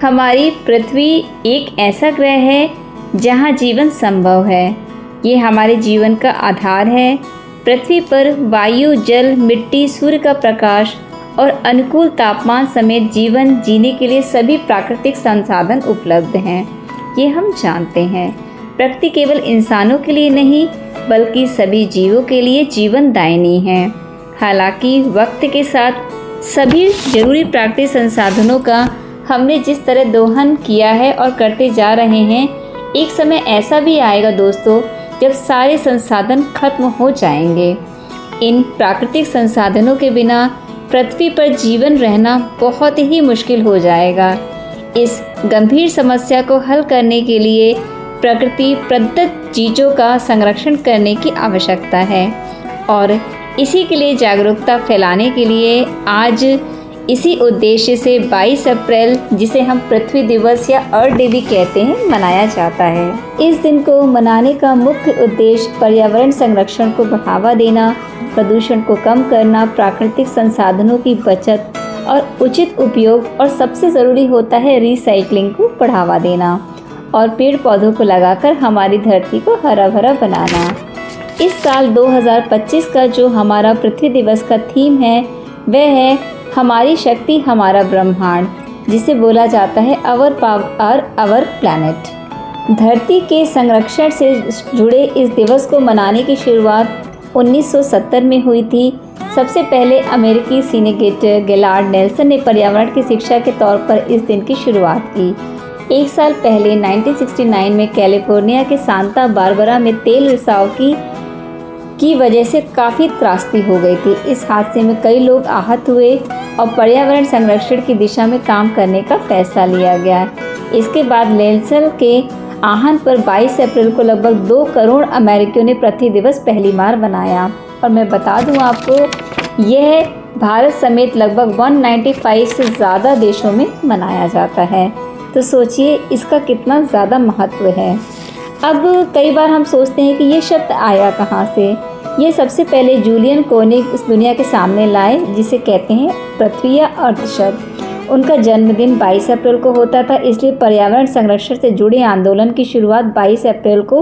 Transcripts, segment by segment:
हमारी पृथ्वी एक ऐसा ग्रह है जहाँ जीवन संभव है। ये हमारे जीवन का आधार है। पृथ्वी पर वायु, जल, मिट्टी, सूर्य का प्रकाश और अनुकूल तापमान समेत जीवन जीने के लिए सभी प्राकृतिक संसाधन उपलब्ध हैं। ये हम जानते हैं। प्रकृति केवल इंसानों के लिए नहीं बल्कि सभी जीवों के लिए जीवनदायिनी है। हालांकि वक्त के साथ सभी जरूरी प्राकृतिक संसाधनों का हमने जिस तरह दोहन किया है और करते जा रहे हैं, एक समय ऐसा भी आएगा दोस्तों जब सारे संसाधन खत्म हो जाएंगे। इन प्राकृतिक संसाधनों के बिना पृथ्वी पर जीवन रहना बहुत ही मुश्किल हो जाएगा। इस गंभीर समस्या को हल करने के लिए प्रकृति प्रदत्त चीज़ों का संरक्षण करने की आवश्यकता है और इसी के लिए जागरूकता फैलाने के लिए आज इसी उद्देश्य से 22 अप्रैल, जिसे हम पृथ्वी दिवस या अर्थ डे भी कहते हैं, मनाया जाता है। इस दिन को मनाने का मुख्य उद्देश्य पर्यावरण संरक्षण को बढ़ावा देना, प्रदूषण को कम करना, प्राकृतिक संसाधनों की बचत और उचित उपयोग और सबसे ज़रूरी होता है रिसाइकलिंग को बढ़ावा देना और पेड़ पौधों को लगाकर हमारी धरती को हरा भरा बनाना। इस साल 2025 का जो हमारा पृथ्वी दिवस का थीम है वह है हमारी शक्ति हमारा ब्रह्मांड, जिसे बोला जाता है आवर पावर आवर प्लैनेट। धरती के संरक्षण से जुड़े इस दिवस को मनाने की शुरुआत 1970 में हुई थी। सबसे पहले अमेरिकी सीनेटर गिलार्ड नेल्सन ने पर्यावरण की शिक्षा के तौर पर इस दिन की शुरुआत की। एक साल पहले 1969 में कैलिफोर्निया के सांता बारबरा में तेल रिसाव की वजह से काफ़ी त्रासदी हो गई थी। इस हादसे में कई लोग आहत हुए और पर्यावरण संरक्षण की दिशा में काम करने का फैसला लिया गया। इसके बाद नेल्सन के आहवान पर 22 अप्रैल को लगभग 2 करोड़ अमेरिकियों ने पृथ्वी दिवस पहली बार मनाया। और मैं बता दूं आपको, यह भारत समेत लगभग 195 से ज़्यादा देशों में मनाया जाता है। तो सोचिए इसका कितना ज़्यादा महत्व है। अब कई बार हम सोचते हैं कि ये शब्द आया कहाँ से। ये सबसे पहले जूलियन कोनिग इस दुनिया के सामने लाए, जिसे कहते हैं पृथ्वी या अर्थ शब्द। उनका जन्मदिन 22 अप्रैल को होता था, इसलिए पर्यावरण संरक्षण से जुड़े आंदोलन की शुरुआत 22 अप्रैल को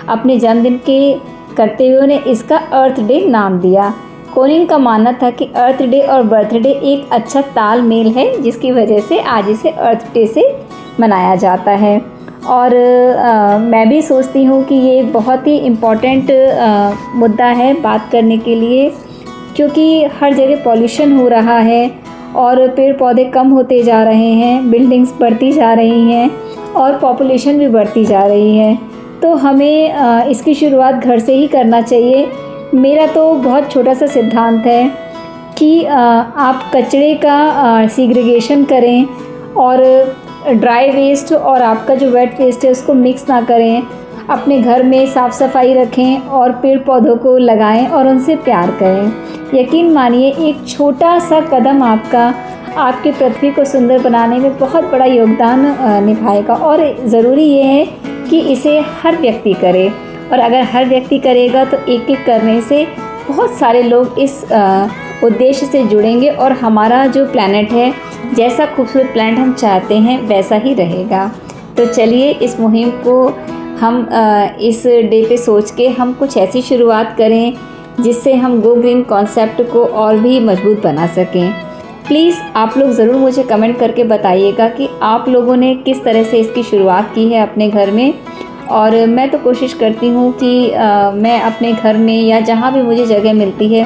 अपने जन्मदिन के करते हुए उन्हें इसका अर्थ डे नाम दिया। कोनिग का मानना था कि अर्थ डे और बर्थडे एक अच्छा तालमेल है, जिसकी वजह से आज इसे अर्थ डे से मनाया जाता है। और मैं भी सोचती हूँ कि ये बहुत ही इम्पॉर्टेंट मुद्दा है बात करने के लिए, क्योंकि हर जगह पॉल्यूशन हो रहा है और पेड़ पौधे कम होते जा रहे हैं, बिल्डिंग्स बढ़ती जा रही हैं और पॉपुलेशन भी बढ़ती जा रही है। तो हमें इसकी शुरुआत घर से ही करना चाहिए। मेरा तो बहुत छोटा सा सिद्धांत है कि आप कचरे का सेग्रीगेशन करें और ड्राई वेस्ट और आपका जो वेट वेस्ट है उसको मिक्स ना करें। अपने घर में साफ़ सफाई रखें और पेड़ पौधों को लगाएं और उनसे प्यार करें। यकीन मानिए एक छोटा सा कदम आपके पृथ्वी को सुंदर बनाने में बहुत बड़ा योगदान निभाएगा। और ज़रूरी ये है कि इसे हर व्यक्ति करे, और अगर हर व्यक्ति करेगा तो एक एक करने से बहुत सारे लोग इस उद्देश्य से जुड़ेंगे और हमारा जो प्लैनेट है, जैसा खूबसूरत प्लैनेट हम चाहते हैं वैसा ही रहेगा। तो चलिए इस मुहिम को हम इस डे पे सोच के हम कुछ ऐसी शुरुआत करें जिससे हम गो ग्रीन कॉन्सेप्ट को और भी मजबूत बना सकें। प्लीज़ आप लोग ज़रूर मुझे कमेंट करके बताइएगा कि आप लोगों ने किस तरह से इसकी शुरुआत की है अपने घर में। और मैं तो कोशिश करती हूँ कि मैं अपने घर में या जहाँ भी मुझे जगह मिलती है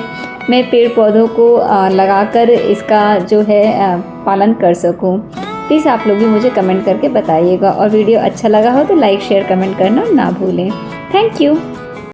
मैं पेड़ पौधों को लगाकर इसका जो है पालन कर सकूँ। प्लीज़ आप लोग भी मुझे कमेंट करके बताइएगा, और वीडियो अच्छा लगा हो तो लाइक शेयर कमेंट करना ना भूलें। Thank you.